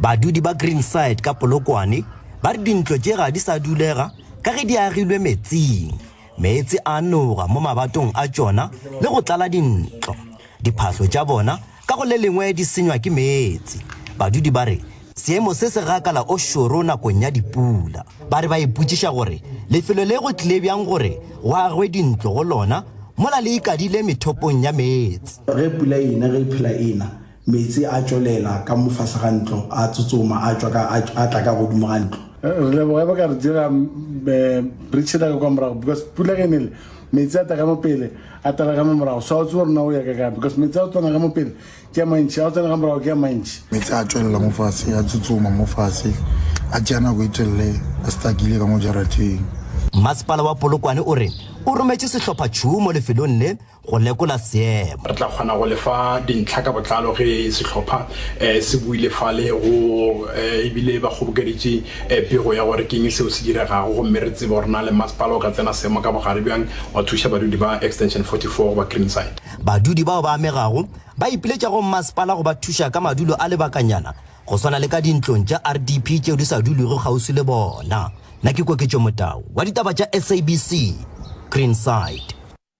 badudi ba Greenside ka Polokwane ba re dintlo tse ga di sa dulega ka ge di agilwe metsing. Metsi a noga mo mabatong a tsona le go tlala dintlo. Diphahlo tša bona ka go le lengwe di senywa ke metsi. Badudi ba re seemo se se gakala o šoro nakong ya dipula. Ba re ba ipotšiša gore lefelo le go tlile bjang gore go agwe dintlo go lona mola le ikadile methopong ya metsi. Ge pula ena ge phela ena metsi a tšolela ka mofase ga ntlo a tsotsoma a tla ka godimo ga ntlo. Re ba ka re dira bridge la ka morago because pula ge nele metsi a taka mo pele a tala ka mo morago so o tsore na o ya ka because metsi a tsona ka mo pele ke a mantši a tsena ka morago ke a mantši. Metsi a tšwelela mo fase a tsotsoma mo fase a tšana go itelele a stakile ka mo jarateng. Masepala wa Polokwane o re o rometše sehlopha tšhumo lefelong le go lekola seemo. Re tla kgona go lefa dintlha ka botlalo ge sehlopha se buile fale go ebile ba kgobokeditše pego ya gore ke eng seo se diregago gomme re tsebe gore na le masepala o ka tsena seemo ka bogare bjang wa thuša badudi ba extension 44 ba Greenside. Badudi bao ba amegago ba ipiletša go masepala go ba thuša ka madulo a lebakanyana go swana le ka dintlong tša RDP tšeo di sa dulego kgauswi le bona. Na ke Koketšo Motau wa ditaba tša SABC Greenside.